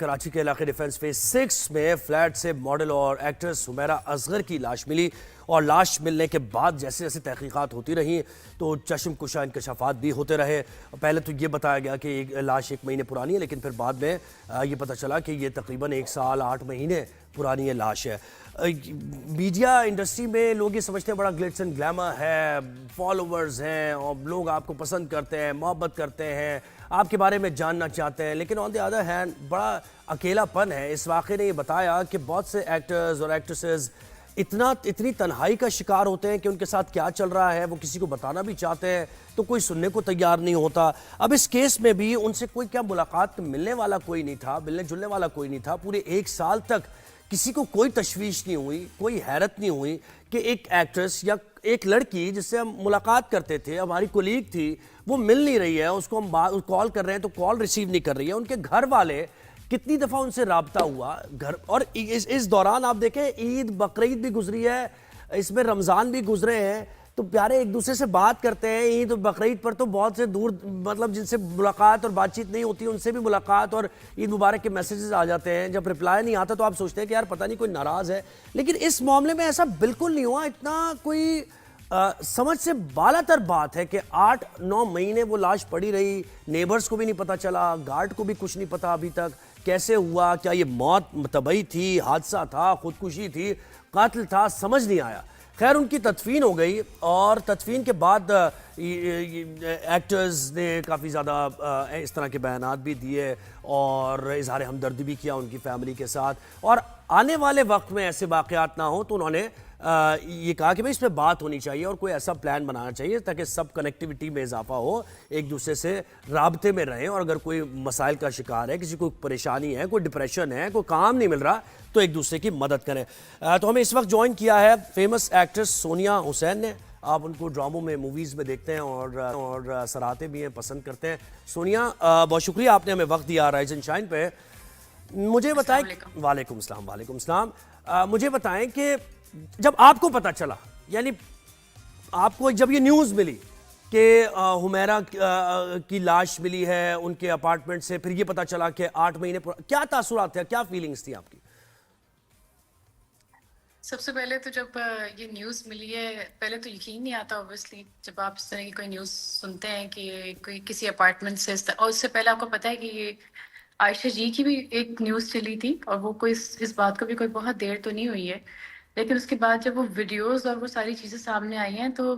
کراچی کے علاقے defence phase 6 میں فلیٹ سے ماڈل اور ایکٹریس حمیرہ اصغر کی لاش ملی اور لاش ملنے کے بعد جیسے جیسے تحقیقات ہوتی رہیں تو چشم کشا انکشافات بھی ہوتے رہے. پہلے تو یہ بتایا گیا کہ لاش 1 مہینے پرانی ہے، لیکن پھر بعد میں یہ پتہ چلا کہ یہ تقریباً 1 سال 8 مہینے پرانی یہ لاش ہے. میڈیا انڈسٹری میں لوگ یہ سمجھتے ہیں بڑا گلٹس اینڈ گلیمر ہے، فالوورز ہیں اور لوگ آپ کو پسند کرتے ہیں، محبت کرتے ہیں، آپ کے بارے میں جاننا چاہتے ہیں، لیکن آن دی ادر ہینڈ بڑا اکیلا پن ہے. اس واقعے نے یہ بتایا کہ بہت سے ایکٹرز اور ایکٹریسز اتنی تنہائی کا شکار ہوتے ہیں کہ ان کے ساتھ کیا چل رہا ہے وہ کسی کو بتانا بھی چاہتے ہیں تو کوئی سننے کو تیار نہیں ہوتا. اب اس کیس میں بھی ان سے کوئی کیا ملاقات ملنے والا کوئی نہیں تھا، ملنے جلنے والا کوئی نہیں تھا. پورے 1 سال تک کسی کو کوئی تشویش نہیں ہوئی، کوئی حیرت نہیں ہوئی کہ ایک ایکٹریس یا ایک لڑکی جس سے ہم ملاقات کرتے تھے، ہماری کولیگ تھی، وہ مل نہیں رہی ہے، اس کو ہم کال کر رہے ہیں تو کال ریسیو نہیں کر رہی ہے. ان کے گھر والے کتنی دفعہ ان سے رابطہ ہوا اور اس دوران آپ دیکھیں عید بقرعید بھی گزری ہے، اس میں رمضان بھی گزرے ہیں، تو پیارے ایک دوسرے سے بات کرتے ہیں. عید اور بقرعید پر تو بہت سے دور مطلب جن سے ملاقات اور بات چیت نہیں ہوتی ان سے بھی ملاقات اور عید مبارک کے میسیجز آ جاتے ہیں. جب رپلائی نہیں آتا تو آپ سوچتے ہیں کہ یار پتہ نہیں کوئی ناراض ہے، لیکن اس معاملے میں ایسا بالکل نہیں ہوا. اتنا کوئی سمجھ سے بالا تر بات ہے کہ 8-9 مہینے وہ لاش پڑی رہی، نیبرز کو بھی نہیں پتا چلا، گارڈ کو بھی کچھ نہیں پتا ابھی تک کیسے ہوا، کیا یہ موت طبعی تھی، حادثہ تھا، خودکشی تھی، قاتل تھا، سمجھ نہیں آیا. خیر ان کی تدفین ہو گئی اور تدفین کے بعد ایکٹرز نے کافی زیادہ اس طرح کے بیانات بھی دیے اور اظہار ہمدردی بھی کیا ان کی فیملی کے ساتھ، اور آنے والے وقت میں ایسے واقعات نہ ہوں تو انہوں نے یہ کہا کہ اس پہ بات ہونی چاہیے اور کوئی ایسا پلان بنانا چاہیے تاکہ سب کنیکٹیوٹی میں اضافہ ہو، ایک دوسرے سے رابطے میں رہیں، اور اگر کوئی مسائل کا شکار ہے، کسی کو پریشانی ہے، کوئی ڈپریشن ہے، کوئی کام نہیں مل رہا تو ایک دوسرے کی مدد کریں. تو ہمیں اس وقت جوائن کیا ہے فیمس ایکٹریس سونیا حسین نے. آپ ان کو ڈراموں میں موویز میں دیکھتے ہیں اور سراہتے بھی ہیں، پسند کرتے ہیں. سونیا بہت شکریہ آپ نے ہمیں وقت دیا رائز اینڈ شائن پہ. مجھے بتائیں. وعلیکم السلام. وعلیکم السلام. مجھے بتائیں کہ جب آپ کو پتہ چلا، یعنی آپ کو جب یہ نیوز ملی کہ حمیرہ کی لاش ملی ہے ان کے اپارٹمنٹ سے، پھر یہ پتہ چلا کہ 8 مہینے کیا تاثرات تھے، کیا فیلنگز تھی آپ کی؟ سب سے پہلے تو جب یہ نیوز ملی ہے، پہلے تو یقین نہیں آتا اوبویسلی جب آپ اس طرح کی کوئی نیوز سنتے ہیں کہ کوئی کسی اپارٹمنٹ سے اور اس سے پہلے آپ کو پتا ہے کہ یہ عائشہ جی کی بھی ایک نیوز چلی تھی اور وہ کوئی اس بات کو بھی کوئی بہت دیر تو نہیں ہوئی ہے، لیکن اس کے بعد جب وہ ویڈیوز اور وہ ساری چیزیں سامنے آئی ہیں تو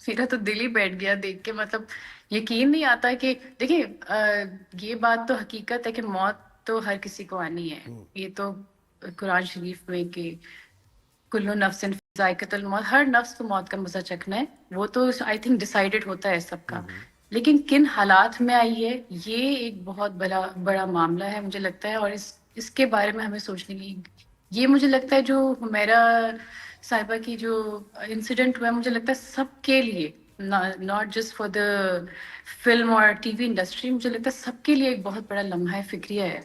میرا تو دل ہی بیٹھ گیا دیکھ کے. مطلب یقین نہیں آتا کہ دیکھیں یہ بات تو حقیقت ہے کہ موت تو ہر کسی کو آنی ہے. یہ تو قرآن شریف میں کہ کلو نفس ذائقۃ الموت، ہر نفس کو موت کا مزہ چکھنا ہے، وہ تو آئی تھنک ڈیسائیڈڈ ہوتا ہے سب کا. لیکن کن حالات میں آئی ہے یہ ایک بہت بڑا معاملہ ہے مجھے لگتا ہے، اور اس کے بارے میں ہمیں سوچنے کی یہ مجھے لگتا ہے جو حمیرہ صاحبہ کی جو انسیڈنٹ ہوا ہے مجھے لگتا ہے سب کے لیے، not just for the film اور ٹی وی انڈسٹری، مجھے لگتا ہے سب کے لیے ایک بہت بڑا لمحہ فکریہ ہے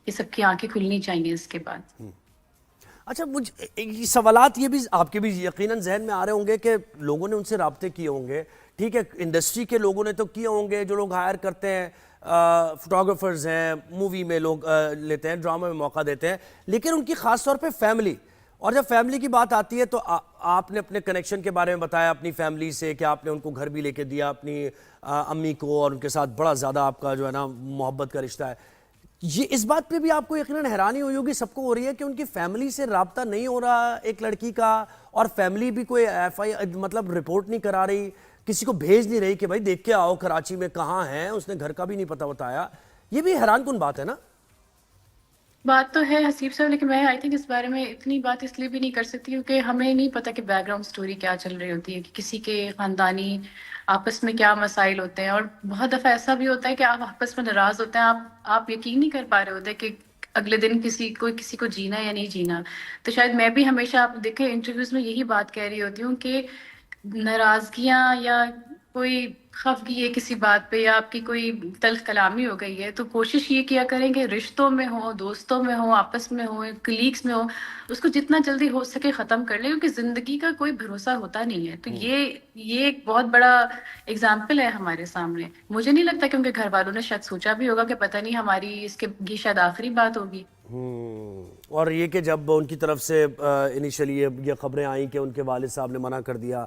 کہ سب کی آنکھیں کھلنی چاہیے اس کے بعد. اچھا مجھے سوالات یہ بھی آپ کے بھی یقیناً ذہن میں آ رہے ہوں گے کہ لوگوں نے ان سے رابطے کیے ہوں گے، ٹھیک ہے، انڈسٹری کے لوگوں نے تو کیے ہوں گے، جو لوگ ہائر کرتے ہیں، فوٹوگرافرز ہیں، مووی میں لوگ لیتے ہیں، ڈرامہ میں موقع دیتے ہیں، لیکن ان کی خاص طور پہ فیملی. اور جب فیملی کی بات آتی ہے تو آپ نے اپنے کنیکشن کے بارے میں بتایا اپنی فیملی سے کہ آپ نے ان کو گھر بھی لے کے دیا اپنی امی کو، اور ان کے ساتھ بڑا زیادہ آپ کا جو ہے نا محبت کا رشتہ ہے. یہ اس بات پہ بھی آپ کو یقیناً حیرانی ہوئی ہوگی، سب کو ہو رہی ہے کہ ان کی فیملی سے رابطہ نہیں ہو رہا ایک لڑکی کا، اور فیملی بھی کوئی مطلب رپورٹ نہیں کرا رہی، کسی کو بھیج نہیں رہی کہ بھائی دیکھ کے آؤ کراچی میں کہاں ہیں، اس نے گھر کا بھی نہیں پتہ بتایا. یہ بھی حیران کن بات ہے نا؟ بات تو ہے حسیب صاحب، لیکن میں آئی تھنک اس بارے میں اتنی بات اس لیے بھی نہیں کر سکتی کیونکہ ہمیں نہیں پتا کہ بیک گراؤنڈ سٹوری کیا چل رہی ہوتی ہے، کہ کسی کے خاندانی آپس میں کیا مسائل ہوتے ہیں. اور بہت دفعہ ایسا بھی ہوتا ہے کہ آپ آپس میں ناراض ہوتے ہیں، آپ یقین نہیں کر پا رہے ہوتے کہ اگلے دن کسی کو جینا یا نہیں جینا. تو شاید میں بھی ہمیشہ آپ دیکھیں انٹرویوز میں یہی بات کہہ رہی ہوتی ہوں کہ ناراضگیاں یا کوئی خفگی ہے کسی بات پہ یا آپ کی کوئی تلخ کلامی ہو گئی ہے، تو کوشش یہ کیا کریں کہ رشتوں میں ہو، دوستوں میں ہو، آپس میں ہو، کلیگس میں ہو، اس کو جتنا جلدی ہو سکے ختم کر لیں، کیونکہ زندگی کا کوئی بھروسہ ہوتا نہیں ہے. تو یہ ایک بہت بڑا اگزامپل ہے ہمارے سامنے. مجھے نہیں لگتا کہ ان کے گھر والوں نے شاید سوچا بھی ہوگا کہ پتہ نہیں ہماری اس کے یہ شاید آخری بات ہوگی. اور یہ کہ جب ان کی طرف سے انیشلی یہ خبریں آئیں کہ ان کے والد صاحب نے منع کر دیا،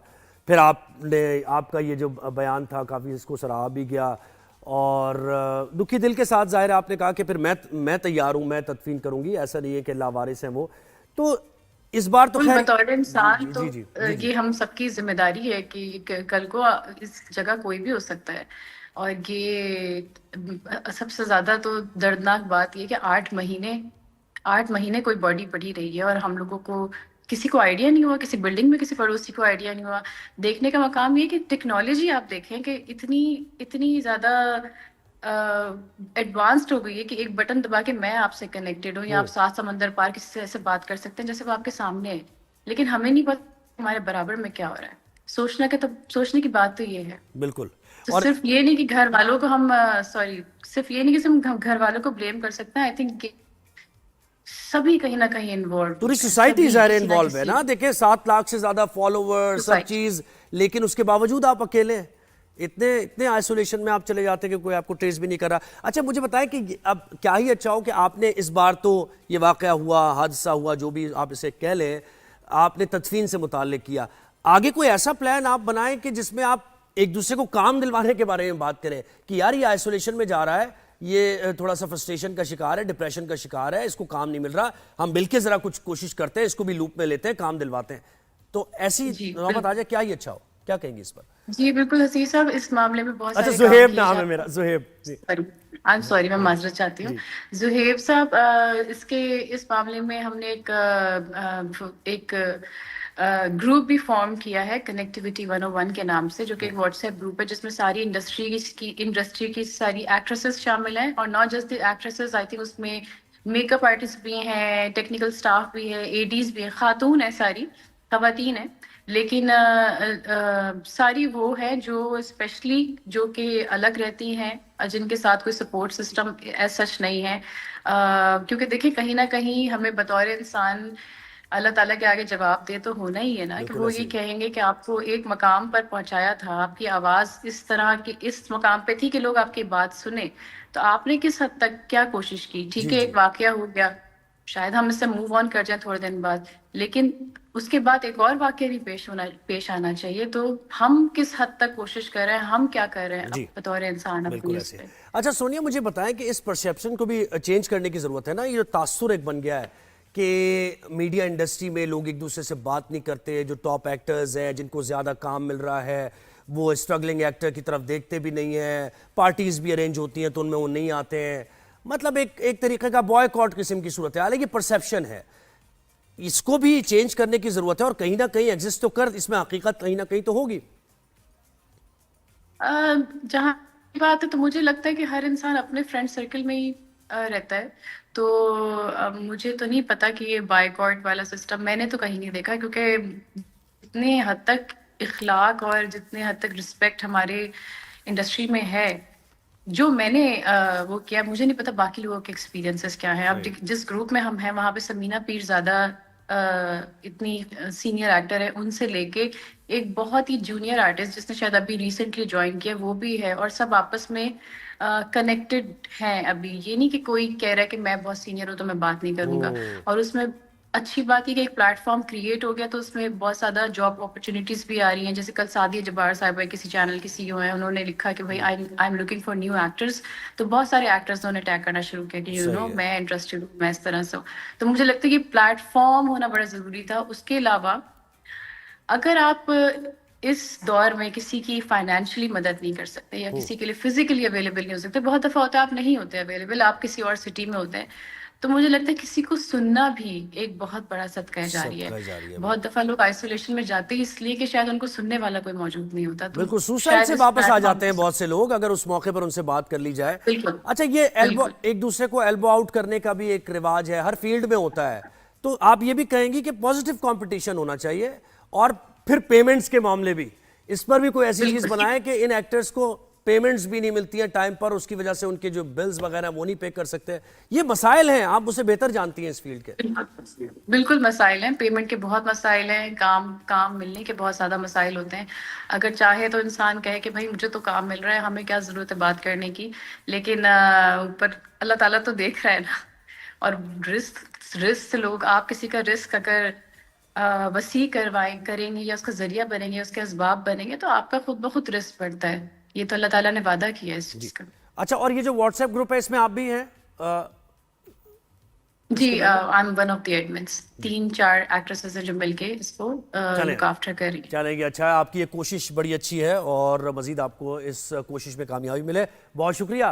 پھر آپ کا یہ جو بیان تھا کافی اس کو سراہا بھی گیا، اور دکھی دل کے ساتھ ظاہر ہے آپ نے کہا کہ پھر میں تیار ہوں، میں تدفین کروں گی، ایسا نہیں ہے کہ لاوارث ہیں وہ. تو اس بار تو خیر بطور انسان تو جی یہ ہم سب کی ذمہ داری ہے کہ کل کو اس جگہ کوئی بھی ہو سکتا ہے. اور یہ سب سے زیادہ تو دردناک بات یہ کہ 8 مہینے کوئی باڈی پڑی رہی ہے اور ہم لوگوں کو کسی کو آئیڈیا نہیں ہوا، کسی بلڈنگ میں کسی پڑوسی کو آئیڈیا نہیں ہوا. دیکھنے کا مقام یہ کہ ٹیکنالوجی آپ دیکھیں کہ اتنی زیادہ ایڈوانسڈ ہو گئی ہے کہ ایک بٹن دبا کے میں آپ سے کنیکٹڈ ہوں، یا آپ 7 سمندر پار کسی سے ایسے بات کر سکتے ہیں جیسے وہ آپ کے سامنے ہے. لیکن ہمیں نہیں پتا ہمارے برابر میں کیا ہو رہا ہے. سوچنے کی بات تو یہ ہے. بالکل. تو اور صرف یہ نہیں کہ گھر والوں کو صرف یہ نہیں کہ ہم گھر والوں کو بلیم کر سکتے ہیں. آئی تھنک سبھی کہیں نہ کہیں انوالوڈ پوری ہوتے ہیں، سوسائٹی سبھی ظاہر کسی نہ انوالو ہے کسی نا. دیکھیں 7 لاکھ سے زیادہ فالوور سب سوسائٹی. چیز، لیکن اس کے باوجود آپ اکیلے ہیں، اتنے آئسولیشن میں آپ چلے جاتے ہیں کہ کوئی آپ کو ٹریس بھی نہیں کر رہا. اچھا مجھے بتائیں کہ اب کیا ہی اچھا ہو کہ آپ نے اس بار تو یہ واقعہ ہوا، حادثہ ہوا، جو بھی آپ اسے کہہ لیں، آپ نے تدفین سے متعلق کیا. آگے کوئی ایسا پلان آپ بنائیں کہ جس میں آپ ایک دوسرے کو کام دلوانے کے بارے میں بات کریں کہ یار یہ آئسولیشن میں جا رہا ہے، یہ تھوڑا سا فرسٹریشن کا شکار ہے، ڈپریشن کا شکار ہے، اس کو کام نہیں مل رہا، ہم مل کے ذرا کچھ کوشش کرتے ہیں، اس کو بھی لوپ میں لیتے ہیں، کام دلواتے ہیں. تو ایسی جی نوبت آ جائے کیا ہی اچھا ہو، کیا کہیں گے اس پر؟ جی بالکل حسین صاحب، اس معاملے میں بہت اچھا سارے کام زہیب کیے نام ہے جاتے میرا، زہیب جی. ہیں. سوری میں معذرت چاہتی ہوں. زہیب صاحب، اس معاملے میں ہم نے ایک گروپ بھی فارم کیا ہے کنیکٹیوٹی 101 کے نام سے، جو کہ ایک واٹس ایپ گروپ ہے جس میں ساری انڈسٹری کی ساری ایکٹریسز شامل ہیں. اور not just the actresses, I think اس میں میک اپ آرٹسٹ بھی ہیں، ٹیکنیکل سٹاف بھی ہے، ایڈیز بھی ہیں، خاتون ہیں، ساری خواتین ہیں. لیکن ساری وہ ہے جو اسپیشلی جو کہ الگ رہتی ہیں، جن کے ساتھ کوئی سپورٹ سسٹم ایز سچ نہیں ہے. کیونکہ دیکھیں کہیں نہ کہیں ہمیں بطور انسان اللہ تعالیٰ کے آگے جواب دے تو ہونا ہی ہے نا، کہ بالکل وہ ایسے یہ ہی. کہیں گے کہ آپ کو ایک مقام پر پہنچایا تھا، آپ کی آواز اس طرح کی اس مقام پہ تھی کہ لوگ آپ کی بات سنیں، تو آپ نے کس حد تک کیا کوشش کی. ٹھیک ہے ایک واقعہ ہو گیا، شاید ہم اس سے موو آن کر جائیں تھوڑے دن بعد، لیکن اس کے بعد ایک اور واقعہ بھی پیش آنا چاہیے. تو ہم کس حد تک کوشش کر رہے ہیں، ہم کیا کر رہے ہیں بطور انسان بالکل اپنی اس ایسے. پہ. اچھا سونیا مجھے بتائیں کہ اس پرسیپشن کو بھی چینج کرنے کی ضرورت ہے نا. یہ جو تاثر ایک بن گیا ہے کہ میڈیا انڈسٹری میں لوگ ایک دوسرے سے بات نہیں کرتے، جو ٹاپ ایکٹرز ہیں جن کو زیادہ کام مل رہا ہے وہ اسٹرگلنگ ایکٹر کی طرف دیکھتے بھی نہیں ہیں، پارٹیز بھی ارینج ہوتی ہیں تو ان میں وہ نہیں آتے ہیں. مطلب ایک طریقے کا بوائے قسم کی صورت ہے. یہ پرسیپشن ہے، اس کو بھی چینج کرنے کی ضرورت ہے، اور کہیں نہ کہیں ایگزسٹ تو کر، اس میں حقیقت کہیں نہ کہیں تو ہوگی. جہاں بات ہے تو مجھے لگتا ہے کہ ہر انسان اپنے فرینڈ سرکل میں ہی رہتا ہے. تو مجھے تو نہیں پتا کہ یہ بائیکاٹ والا سسٹم میں نے تو کہیں نہیں دیکھا، کیونکہ جتنے حد تک اخلاق اور جتنے حد تک رسپیکٹ ہمارے انڈسٹری میں ہے، جو میں نے وہ کیا، مجھے نہیں پتا باقی لوگوں کے ایکسپیرینسز کیا ہیں. اب جس گروپ میں ہم ہیں وہاں پہ سمینا پیرزادہ اتنی سینئر ایکٹر ہے، ان سے لے کے ایک بہت ہی جونیئر آرٹسٹ جس نے شاید ابھی ریسنٹلی جوائن کیا وہ بھی ہے، اور سب آپس میں کنیکٹڈ ہیں. ابھی یہ نہیں کہ کوئی کہہ رہا ہے کہ میں بہت سینئر ہوں تو میں بات نہیں کروں گا. اور اس میں اچھی بات یہ کہ ایک پلیٹ فارم کریٹ ہو گیا تو اس میں بہت زیادہ جاب اپرچونیٹیز بھی آ رہی ہیں. جیسے کل سعدیہ جبار صاحبہ کسی چینل کی سی او ہیں، انہوں نے لکھا کہ بھائی I am looking for new actors. تو بہت سارے ایکٹرز نے اٹیک کرنا شروع کیا کہ میں انٹرسٹڈ ہوں، میں اس طرح سے ہوں. تو مجھے لگتا ہے کہ پلیٹ فارم ہونا بڑا ضروری تھا. اس کے علاوہ اگر آپ اس دور میں کسی کی فائنینشلی مدد نہیں کر سکتے یا کسی کے لیے فزیکلی اویلیبل نہیں ہو سکتے، بہت دفعہ ہوتا ہے آپ نہیں ہوتے اویلیبل، آپ کسی اور سٹی میں ہوتے ہیں، تو مجھے لگتا ہے کسی کو سننا بھی ایک بہت بڑا صدقہ جاری ہے. بہت دفعہ لوگ آئسولیشن میں جاتے ہیں اس لیے کہ شاید ان کو سننے والا کوئی موجود نہیں ہوتا. تو بالکل سوسائڈ شاید سے اس واپس آ پلیٹ جاتے ہیں فارم بہت سے لوگ اگر اس موقع پر ان سے بات کر لی جائے. بالکل اچھا یہ بالکل ایک دوسرے کو ایلبو آؤٹ کرنے کا بھی ایک رواج ہے، ہر فیلڈ میں ہوتا ہے. تو آپ یہ بھی کہیں گی کہ پازیٹیو کمپٹیشن ہونا چاہیے، اور پھر پیمنٹس کے معاملے بھی اس پر بھی کوئی ایسی چیز بنائے کہ ان ایکٹرز کو پیمنٹس بھی نہیں ملتی ہیں ٹائم پر, اس کی وجہ سے ان کے جو بلز وغیرہ وہ نہیں پے کر سکتے. یہ مسائل ہیں, آپ اسے بہتر جانتی ہیں اس فیلڈ کے. بالکل مسائل ہیں, پیمنٹ کے بہت مسائل ہیں, کام ملنے کے بہت زیادہ مسائل ہوتے ہیں. اگر چاہے تو انسان کہے کہ بھائی مجھے تو کام مل رہا ہے, ہمیں کیا ضرورت ہے بات کرنے کی, لیکن اوپر اللہ تعالیٰ تو دیکھ رہا ہے نا. اور رسک لوگ, آپ کسی کا رسک اگر وسیع کریں گے یا اس کا ذریعہ بنیں گے, اس کے اسباب بنیں گے, تو آپ کا خود بخود رسک بڑھتا ہے. یہ تو اللہ تعالیٰ نے وعدہ کیا ہے اس چیز کا. اچھا, اور یہ جو واٹس ایپ گروپ ہے اس میں آپ بھی ہیں؟ جی, I'm one of the admins. 3-4 actresses ہیں جو مل کے اس کو لک آفٹر کر رہی ہیں. چلیں گے, اچھا ہے, آپ کی یہ کوشش بڑی اچھی ہے اور مزید آپ کو اس کوشش میں کامیابی ملے. بہت شکریہ.